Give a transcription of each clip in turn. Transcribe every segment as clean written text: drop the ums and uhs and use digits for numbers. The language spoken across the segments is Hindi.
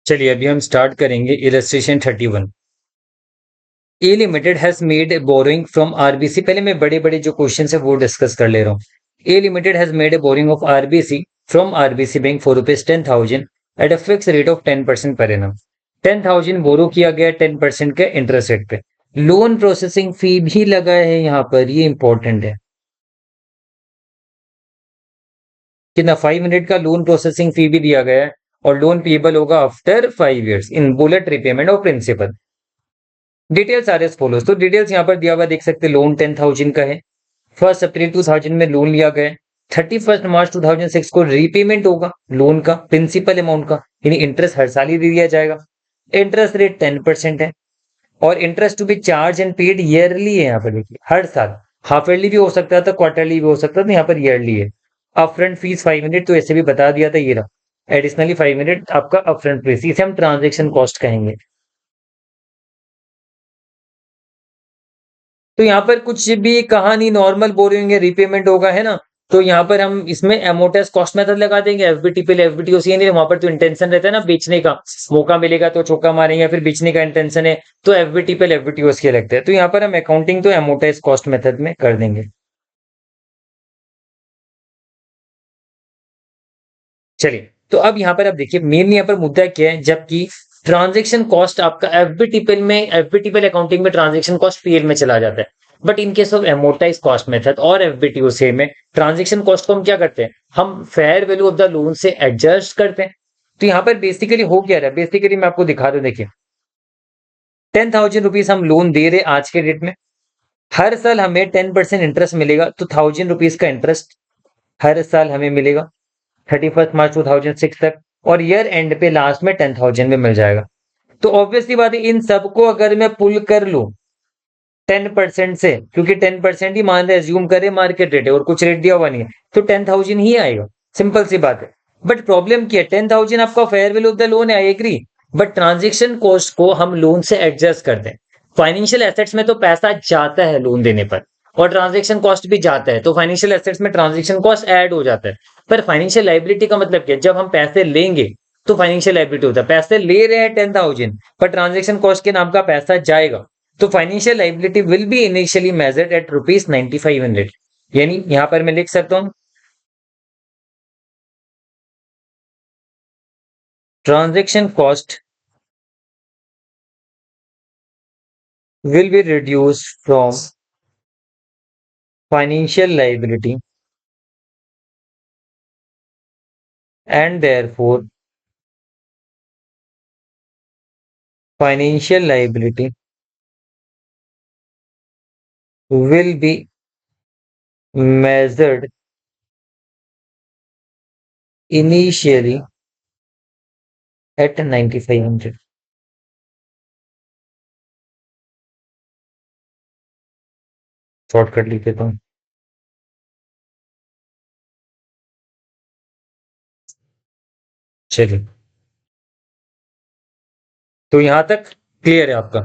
चलिए अभी हम स्टार्ट करेंगे illustration 31। A limited has made borrowing from RBC. पहले मैं बड़े बड़े जो क्वेश्चन है वो डिस्कस कर ले रहा हूँ। A limited has made a borrowing of RBC from RBC bank for ₹10,000 at a fix rate of 10% per annum. 10,000 borrow किया गया 10% के इंटरेस्ट रेट पे। लोन प्रोसेसिंग फी भी लगा है यहाँ पर, ये इंपॉर्टेंट है। कितना? 5 मिनट का लोन प्रोसेसिंग फी भी दिया गया है और लोन पेबल होगा आफ्टर 5 years इन bullet repayment of principal. Details are as follows. तो डिटेल्स यहाँ पर दिया हुआ देख सकते हैं। लोन 10,000 का है, 1 अप्रैल 2000 में लोन लिया गया, 31 मार्च 2006 को रीपेमेंट होगा लोन का प्रिंसिपल अमाउंट का, यानी इंटरेस्ट हर साल ही दे दिया जाएगा। इंटरेस्ट रेट 10% है और interest to be charge and paid yearly है। यहाँ पर देखिए हर साल, हाफ ईयरली भी हो सकता था, क्वार्टरली भी हो सकता था, यहाँ पर ईयरली है। अपफ्रंट फीस 5 मिनट, तो ऐसे भी बता दिया था, ये रहा एडिशनली 5 मिनट आपका अपफ्रंट फीस, इसे हम ट्रांजेक्शन कॉस्ट कहेंगे। तो यहाँ पर कुछ भी कहानी नॉर्मल बोरिंग है, रीपेमेंट होगा, है ना। तो यहाँ पर हम इसमें एमोर्टाइज कॉस्ट मेथड लगा देंगे। एफबीटी पे एफबीटी उसी नहीं, वहां पर तो इंटेंशन रहता है ना बेचने का, मौका मिलेगा तो चौका मारेंगे, फिर बेचने का इंटेंशन है तो एफबीटी पे एफबीटी उसके लगते हैं। तो यहाँ पर हम अकाउंटिंग तो एमोर्टाइज कॉस्ट मेथड में कर देंगे। चलिए, तो अब यहाँ पर आप देखिए मेन यहाँ पर मुद्दा क्या है। जबकि ट्रांजेक्शन कॉस्ट आपका एफबीटीपीएल में, एफबीटीपीएल अकाउंटिंग में ट्रांजेक्शन कॉस्ट पीएल में चला जाता है। But in case of एमोर्टाइज cost method और एफबीटीओसी में ट्रांजेक्शन कॉस्ट को हम क्या करते हैं, हम fair value of the loan से एडजस्ट करते हैं। तो यहाँ पर बेसिकली हो क्या रहा है, बेसिकली मैं आपको दिखा दूं। देखिए 10,000 रुपीज हम लोन दे रहे आज के डेट में, हर साल हमें 10% इंटरेस्ट मिलेगा, तो 1,000 रुपीज का इंटरेस्ट हर साल हमें मिलेगा 31 मार्च 2006 तक, और ईयर एंड पे लास्ट में 10,000 में मिल जाएगा। तो ऑब्वियसली बात है, इन सबको अगर मैं पुल कर लूं 10% से, क्योंकि 10% ही मान रहे, एज्यूम करे मार्केट रेट है और कुछ रेट दिया हुआ नहीं है, तो 10,000 ही आएगा। सिंपल सी बात है। बट प्रॉब्लम क्या है, 10,000 आपका fair value of the loan है, I agree. But transaction cost को हम लोन से एडजस्ट करते हैं। फाइनेंशियल एसेट्स में तो पैसा जाता है लोन देने पर, और ट्रांजेक्शन कॉस्ट भी जाता है, तो फाइनेंशियल एसेट्स में ट्रांजेक्शन कॉस्ट ऐड हो जाता है। पर फाइनेंशियल लाइबिलिटी का मतलब क्या है, जब हम पैसे लेंगे तो फाइनेंशियल लाइबिलिटी होता है। पैसे ले रहे हैं 10,000, पर ट्रांजेक्शन कॉस्ट के नाम का पैसा जाएगा, तो financial liability will be initially measured eight ₹9,500। यानी यहां पर मैं लिख सकता हूं, transaction cost will be reduced from financial liability and therefore financial liability will be measured initially at 9,500। Shortcut लिख देता हूँ। चलिए, तो यहां तक क्लियर है आपका।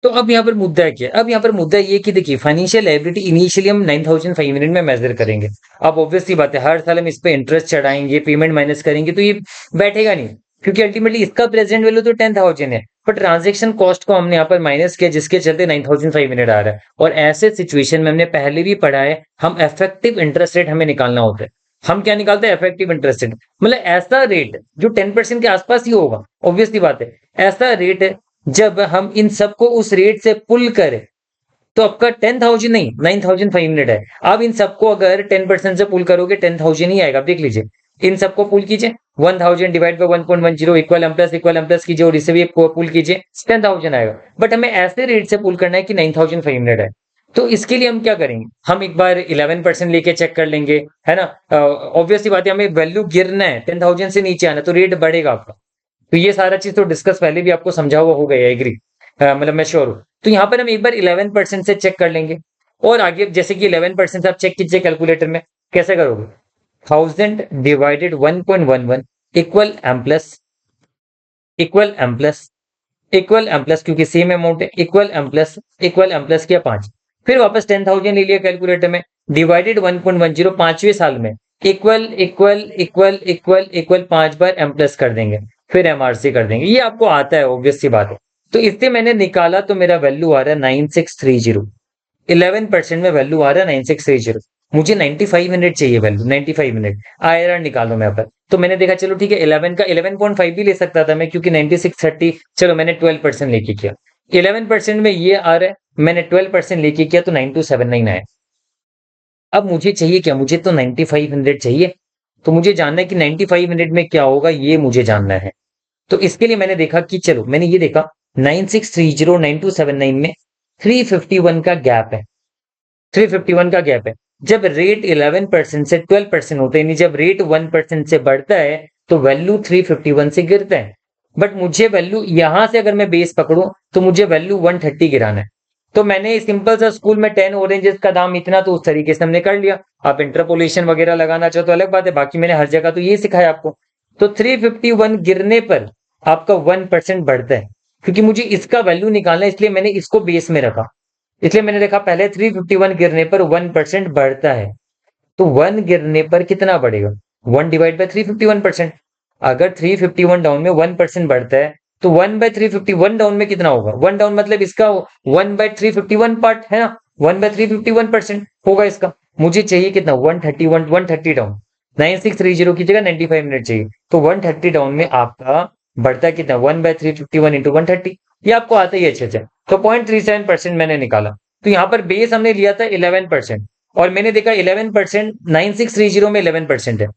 तो अब यहाँ पर मुद्दा है क्या, अब यहाँ पर मुद्दा ये कि देखिए फाइनेंशियल लायबिलिटी इनिशियली हम 9,500 में मेजर करेंगे। अब ऑब्वियसली बात है, हर साल हम इस पे इंटरेस्ट चढ़ाएंगे, पेमेंट माइनस करेंगे, तो ये बैठेगा नहीं, क्योंकि अल्टीमेटली इसका प्रेजेंट वैल्यू तो 10,000 है, पर ट्रांजेक्शन कॉस्ट को हमने यहाँ पर माइनस किया, जिसके चलते 9,500 आ रहा है। और ऐसे सिचुएशन में हमने पहले भी पढ़ा है, हम इफेक्टिव इंटरेस्ट रेट हमें निकालना होता है। हम क्या निकालते हैं, इफेक्टिव इंटरेस्ट रेट, मतलब ऐसा रेट जो 10% के आसपास ही होगा। ऑब्वियसली बात है, ऐसा रेट जब हम इन सबको उस रेट से पुल करें, तो आपका 10,000 नहीं 9,500 है। अब इन सबको अगर 10% से पुल करोगे 10,000 ही आएगा। देख लीजिए, इन सबको पुल कीजिए, 1,000 divide by 1.10 equal M plus कीजिए, और इसे भी पुल कीजिए, 10,000 आएगा। बट हमें ऐसे रेट से पुल करना है कि 9,500 है। तो इसके लिए हम क्या करेंगे, हम एक बार 11% लेके चेक कर लेंगे, है ना। ऑब्वियसली बात है, हमें वैल्यू गिरना है, 10,000 से नीचे आना, तो रेट बढ़ेगा आपका। तो ये सारा चीज तो डिस्कस पहले भी आपको समझा हुआ हो गया, एग्री, मतलब मैं श्योर हूँ। तो यहाँ पर हम एक बार 11% से चेक कर लेंगे, और आगे जैसे कि 11% से आप चेक कीजिए कैलकुलेटर में, कैसे करोगे, 1,000 divided 1.11 equal M plus, equal M plus, equal M plus, क्योंकि सेम अमाउंट है, equal M plus, equal M plus किया 5, फिर वापस 10,000 ले लिया कैलकुलेटर में, डिवाइडेड 1.10 पांचवें साल में, equal equal equal equal equal 5 बार एम प्लस कर देंगे, फिर एमआरसी कर देंगे। ये आपको आता है, ऑब्वियस सी बात है। तो इससे मैंने निकाला तो मेरा वैल्यू आ रहा है 9630। 11% में वैल्यू आ रहा है 9630। मुझे 95 मिनट चाहिए वैल्यू, 95 मिनट। आईआरआर निकालो मैं पर। तो मैंने देखा चलो ठीक है, 11 का 11.5 भी ले सकता था मैं, क्योंकि 9630, चलो मैंने 12% लेके किया। 11% में ये आ रहा है, मैंने 12% लेके किया तो 9279 आया। अब मुझे चाहिए क्या, मुझे तो 95 मिनट चाहिए। तो मुझे जानना है कि 95 मिनट में क्या होगा, ये मुझे जानना है। तो इसके लिए मैंने देखा कि चलो, मैंने ये देखा 9630 9279 में 351 का गैप है। 351 का गैप है। जब रेट 11% से 12% होते हैं, यानी जब रेट 1% से बढ़ता है तो वैल्यू 351 से गिरता है। बट मुझे वैल्यू यहां से अगर मैं बेस पकड़ूं तो मुझे वैल्यू 130 गिराना है। तो मैंने सिंपल सा, स्कूल में 10 ऑरेंजेस का दाम इतना, तो उस तरीके से हमने कर लिया। आप इंटरपोलेशन वगैरह लगाना चाहो तो अलग बात है, बाकी मैंने हर जगह तो ये सिखाया आपको। तो 351 गिरने पर आपका 1% बढ़ता है। क्योंकि मुझे इसका वैल्यू निकालना है, इसलिए मैंने इसको बेस में रखा। इसलिए मैंने देखा पहले 351 गिरने पर 1% बढ़ता है। तो 1 गिरने पर कितना बढ़ेगा, 1/351%। अगर 351 डाउन में 1% बढ़ता है तो 1/351 डाउन में कितना होगा, 1 डाउन मतलब इसका 1/351 पार्ट है ना, 1/351% होगा इसका। मुझे चाहिए कितना, 131, 130 डाउन। 9630 की जगह 95 मिनट चाहिए, तो 130 डाउन में आपका बढ़ता कितना, 1/351 इंटू 130। ये आपको आता ही अच्छे से। तो 0.37% मैंने निकाला। तो यहाँ पर बेस हमने लिया था 11%, और मैंने देखा 11%, 9630 में 11% है।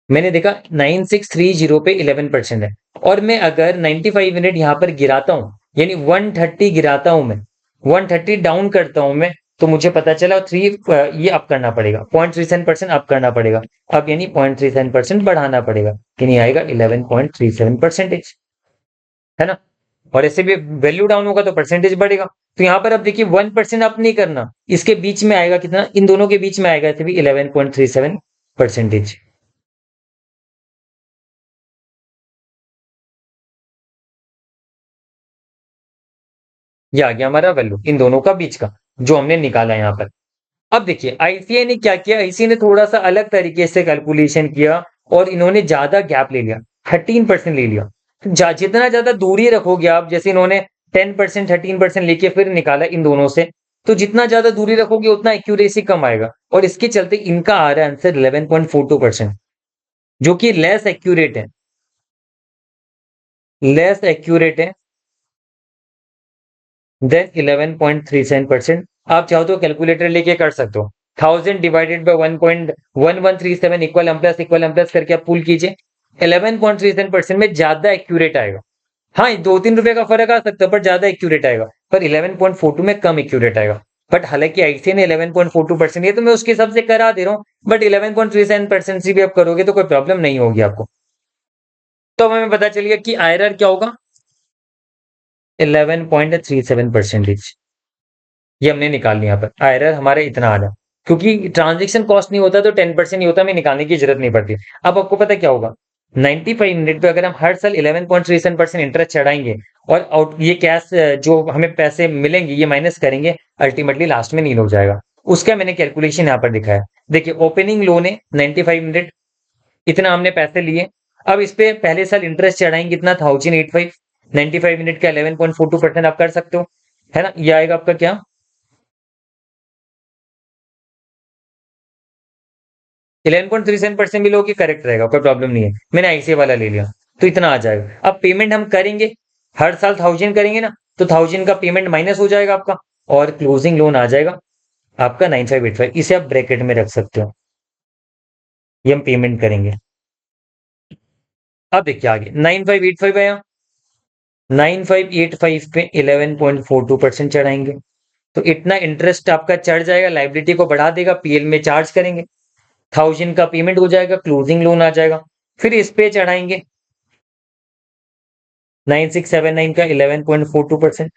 मैंने देखा 9630 पे 11% है। और मैं अगर 95 मिनट यहां पर गिराता हूं, यानी 130 गिराता हूं मैं, 130 डाउन करता हूं मैं, तो मुझे पता चला ये अप करना पड़ेगा, 0.37% अप करना पड़ेगा। अब यानी 0.37% बढ़ाना पड़ेगा, यानी आएगा 11.37%, है ना। और ऐसे भी वैल्यू डाउन होगा तो परसेंटेज बढ़ेगा। तो यहां पर अब देखिए 1% अप नहीं करना, इसके बीच में आएगा कितना, इन दोनों के बीच में आएगा ऐसे भी 11.37%। ये आ गया हमारा वैल्यू इन दोनों का बीच का, जो हमने निकाला यहाँ पर। अब देखिए आईसीआई ने क्या किया, आईसीआई ने थोड़ा सा अलग तरीके से कैलकुलेशन किया, और इन्होंने ज्यादा गैप ले लिया, 13% ले लिया। जितना ज्यादा दूरी रखोगे आप, जैसे इन्होंने 10% 13% लेके फिर निकाला इन दोनों से, तो जितना ज्यादा दूरी रखोगे उतना एक्यूरेसी कम आएगा, और इसके चलते इनका आ रहा है आंसर 11.42%, जो कि लेस एक्यूरेट है, लेस एक्यूरेट है देन 11.37%। आप चाहो तो कैलकुलेटर लेके कर सकते हो। 1000 divided by 1.1137 equal M plus करके आप पुल कीजिए, 11.37% में ज्यादा एक्यूरेट आएगा। हाँ, 2-3 रुपए का फर्क आ सकता है, पर ज्यादा एक्यूरेट आएगा। पर 11.42 में कम एक्यूरेट आएगा। बट हालांकि आईसीआई ने 11.42%, ये तो मैं उसके हिसाब से करा दे रहा हूँ, बट 11.37% से भी आप करोगे तो कोई प्रॉब्लम नहीं होगी आपको। तो हमें पता चलिए कि आईआरआर क्या होगा, 11.37%। ये हमने निकाल लिया, यहाँ पर आयरर हमारे इतना आ रहा है। क्योंकि ट्रांजेक्शन कॉस्ट नहीं होता तो 10% नहीं होता, हमें निकालने की जरूरत नहीं पड़ती। अब आपको पता क्या होगा, 95 मिनट पे अगर हम हर साल 11.37% इंटरेस्ट चढ़ाएंगे, और आउट ये कैश जो हमें पैसे मिलेंगे ये माइनस करेंगे, अल्टीमेटली लास्ट में नील हो जाएगा। उसका मैंने कैलकुलेशन यहाँ पर दिखाया। देखिए ओपनिंग लोन है 95 मिनट, इतना हमने पैसे लिए। अब इस पे पहले साल इंटरेस्ट चढ़ाएंगे कितना, 1085। 95 मिनट का 11.42% आप कर सकते हो, है ना। ये आएगा आपका क्या, 11.37% भी लोगे करेक्ट रहेगा, कोई प्रॉब्लम नहीं है। मैंने आईसीआई वाला ले लिया, तो इतना आ जाएगा। अब पेमेंट हम करेंगे, हर साल 1000 करेंगे ना, तो 1000 का पेमेंट माइनस हो जाएगा आपका, और क्लोजिंग लोन आ जाएगा आपका 9585। इसे आप ब्रैकेट में रख सकते हो, ये हम पेमेंट करेंगे। अब देखिए आगे 9585 आया, 9585 पे 11.42% चढ़ाएंगे, तो इतना इंटरेस्ट आपका चढ़ जाएगा, लाइबिलिटी को बढ़ा देगा, पीएल में चार्ज करेंगे, 1000 का पेमेंट हो जाएगा, क्लोजिंग लोन आ जाएगा। फिर इस पे चढ़ाएंगे 9679 का 11.42%,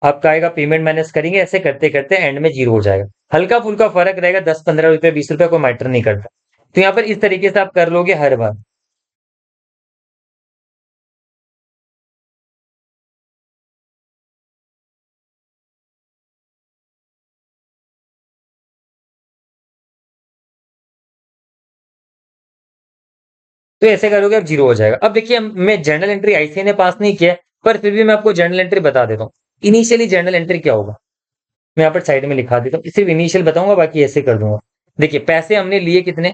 आपका आएगा, पेमेंट माइनस करेंगे, ऐसे करते करते एंड में जीरो हो जाएगा। हल्का फुल्का फर्क रहेगा, 10-15 रुपए 20 रुपए को मैटर नहीं करता। तो यहाँ पर इस तरीके से आप कर लोगे हर बार। तो ऐसे करोगे अब जीरो हो जाएगा। अब देखिए मैं जर्नल एंट्री आईसीए ने पास नहीं किया है, पर फिर भी मैं आपको जर्नल एंट्री बता देता हूँ। इनिशियली जर्नल एंट्री क्या होगा, मैं यहाँ पर साइड में लिखा देता हूँ, सिर्फ इनिशियल बताऊंगा, बाकी ऐसे कर दूंगा। देखिए पैसे हमने लिए कितने,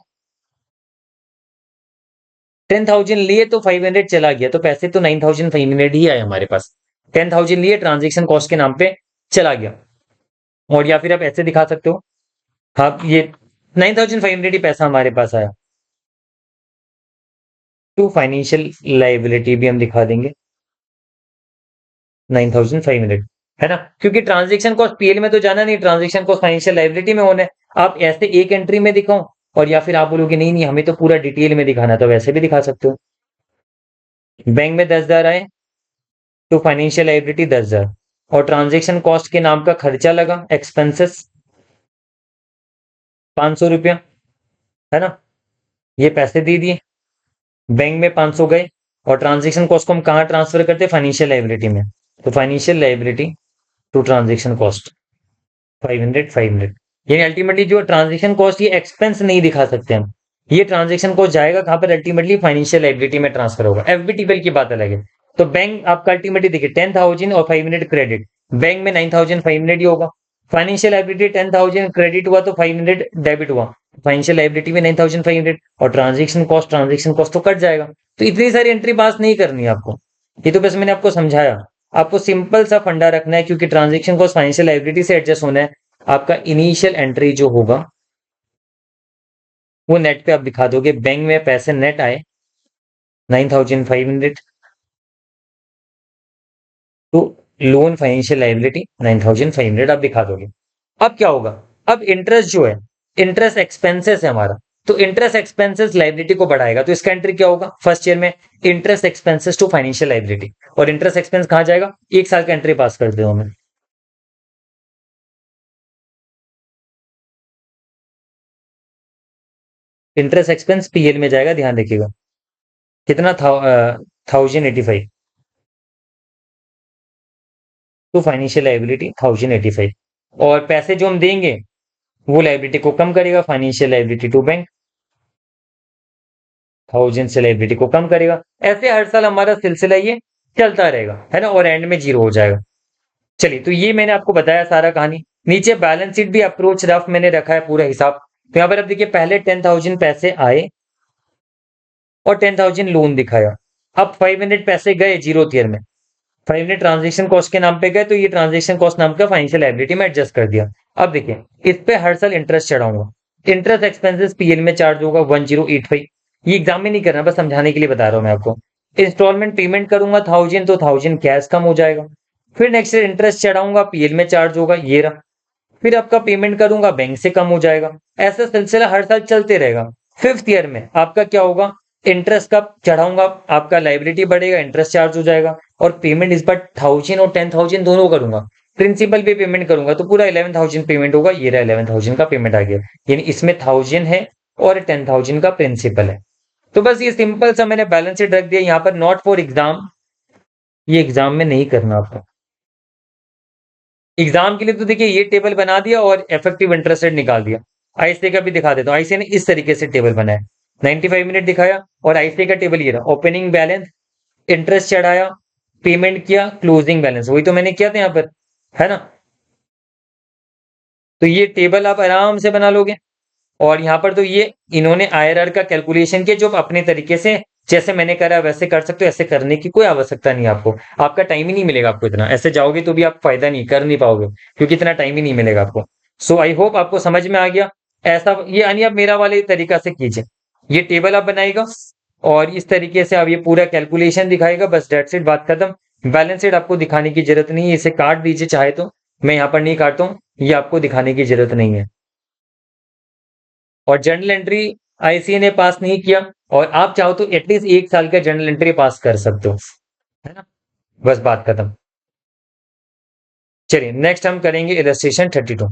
10,000 लिए तो 500 चला गया, तो पैसे तो 9,500 ही आए हमारे पास। 10,000 लिए ट्रांजेक्शन कॉस्ट के नाम पे चला गया। और या फिर आप ऐसे दिखा सकते हो, हाँ ये 9,500 ही पैसा हमारे पास आया। टू फाइनेंशियल लाइबिलिटी भी हम दिखा देंगे 9,500, है ना, क्योंकि ट्रांजेक्शन कॉस्ट पीएल में तो जाना नहीं, ट्रांजेक्शन कॉस्ट फाइनेंशियल लाइबिलिटी में होना है। आप ऐसे एक एंट्री में दिखाओ, और या फिर आप बोलोगे नहीं नहीं हमें तो पूरा डिटेल में दिखाना, तो वैसे भी दिखा सकते हो। बैंक में 10,000 आए, तो फाइनेंशियल लाइबिलिटी 10,000, और ट्रांजेक्शन कॉस्ट के नाम का खर्चा लगा, एक्सपेंसेस 500 रुपया, है ना, ये पैसे दे दिए, बैंक में 500 गए, और ट्रांजेक्शन कॉस्ट को हम कहाँ ट्रांसफर करते हैं, फाइनेंशियल लाइबिलिटी में। तो financial liability to transaction cost 500 यानी अल्टीमेटली जो ट्रांजेक्शन कॉस्ट, ये एक्सपेंस नहीं दिखा सकते हम, ये ट्रांजेक्शन कॉस्ट जाएगा कहां पर, अल्टीमेटली फाइनेंशियल लाइबिलिटी में ट्रांसफर होगा। एफबीटीपीएल की बात अलग है। तो बैंक आपका अल्टीमेटली देखिए 10,000 और 500 क्रेडिट, बैंक में 9,500 ही होगा, फाइनेंशियल लाइबिलिटी 10,000 क्रेडिट हुआ तो 500 डेबिट हुआ, फाइनेंशियल लाइबिलिटी में 9,500, और ट्रांजेक्शन कॉस्ट तो कट जाएगा। तो इतनी सारी एंट्री पास नहीं करनी है आपको, ये तो बस मैंने आपको समझाया। आपको सिंपल सा फंडा रखना है, क्योंकि ट्रांजेक्शन कॉस्ट फाइनेंशियल लाइबिलिटी से एडजस्ट होना है। आपका इनिशियल एंट्री जो होगा वो नेट पे आप दिखा दोगे, बैंक में पैसे नेट आए 9,500, तो लोन फाइनेंशियल लाइबिलिटी 9,500 आप दिखा दोगे। अब क्या होगा, अब इंटरेस्ट जो है, इंटरेस्ट एक्सपेंसेस है हमारा, तो इंटरेस्ट एक्सपेंसेस लाइबिलिटी को बढ़ाएगा, तो इसका एंट्री क्या होगा फर्स्ट ईयर में, interest expenses to financial liability. और इंटरेस्ट एक्सपेंस कहां जाएगा, एक साल का एंट्री पास कर दो हमें। इंटरेस्ट एक्सपेंस पीएल में जाएगा, ध्यान रखिएगा, कितना था, 1,085, टू फाइनेंशियल लाइबिलिटी 1,085, और पैसे जो हम देंगे वो लाइबिलिटी को कम करेगा, फाइनेंशियल लाइबिलिटी टू बैंक 1,000 से लाइबिलिटी को कम करेगा। ऐसे हर साल हमारा सिलसिला ये चलता रहेगा, है ना, और एंड में जीरो हो जाएगा। चलिए, तो ये मैंने आपको बताया सारा कहानी। नीचे बैलेंस शीट भी अप्रोच रफ मैंने रखा है पूरा हिसाब। तो यहाँ पर अब देखिए पहले 10,000 पैसे आए और 10,000 लोन दिखाया। अब 500 पैसे गए जीरो ईयर में, 500 ट्रांजेक्शन कॉस्ट के नाम पे गए, तो ये ट्रांजेक्शन कॉस्ट नाम का फाइनेंशियल लाइबिलिटी में एडजस्ट कर दिया। अब देखिए इस पे हर साल इंटरेस्ट चढ़ाऊंगा, इंटरेस्ट एक्सपेंसेस पीएल में चार्ज होगा 1085। ये एग्जाम में नहीं करना, बस समझाने के लिए बता रहा हूं मैं आपको। इंस्टॉलमेंट पेमेंट करूंगा 1,000, तो 1,000 कैश कम हो जाएगा। फिर नेक्स्ट ईयर इंटरेस्ट चढ़ाऊंगा, पीएल में चार्ज होगा, ये रहा। फिर आपका पेमेंट करूंगा, बैंक से कम हो जाएगा। ऐसा सिलसिला हर साल चलते रहेगा। फिफ्थ ईयर में आपका क्या होगा, इंटरेस्ट का चढ़ाऊंगा, आपका लाइबिलिटी बढ़ेगा, इंटरेस्ट चार्ज हो जाएगा, और पेमेंट इस बार 1,000 और 10,000 दोनों करूंगा। प्रिंसिपल भी पेमेंट करूंगा, तो पूरा 11,000 पेमेंट होगा, ये रहा 11,000 का पेमेंट आ गया। यानी इसमें 1,000 है और 10,000 का प्रिंसिपल है। तो बस ये सिंपल सा मैंने बैलेंस शीट रख दिया यहाँ पर, नॉट फॉर एग्जाम, ये एग्जाम में नहीं करना आपको। एग्जाम के लिए तो देखिए ये टेबल बना दिया और इफेक्टिव इंटरेस्ट रेट निकाल दिया। आईसीए का भी दिखा देता हूँ, आईसीए ने इस तरीके से टेबल बनाया, 95 मिनट दिखाया, और आईसीए का टेबल ये रहा, ओपनिंग बैलेंस, इंटरेस्ट चढ़ाया, पेमेंट किया, क्लोजिंग बैलेंस, वही तो मैंने किया था यहाँ पर, है ना। तो ये टेबल आप आराम से बना लोगे। और यहाँ पर तो ये इन्होंने आईआरआर का कैलकुलेशन किया, जो अपने तरीके से जैसे मैंने करा वैसे कर सकते हो, ऐसे करने की कोई आवश्यकता नहीं है आपको। आपका टाइम ही नहीं मिलेगा आपको इतना, ऐसे जाओगे तो भी आप फायदा नहीं कर नहीं पाओगे, क्योंकि इतना टाइम ही नहीं मिलेगा आपको। सो आई होप आपको समझ में आ गया। ऐसा ये यानी आप मेरा वाले तरीका से कीजिए, ये टेबल आप बनाएगा और इस तरीके से आप ये पूरा कैलकुलेशन दिखाएगा, बस डेट्स इट, बात खत्म। बैलेंस शीट आपको दिखाने की जरूरत नहीं है, इसे काट दीजिए चाहे तो, मैं यहाँ पर नहीं काटता हूँ, ये आपको दिखाने की जरूरत नहीं है। और जर्नल एंट्री आईसीए ने पास नहीं किया, और आप चाहो तो एटलीस्ट एक साल का जर्नल एंट्री पास कर सकते हो, है ना, बस बात खत्म। चलिए नेक्स्ट हम करेंगे इलस्ट्रेशन 32।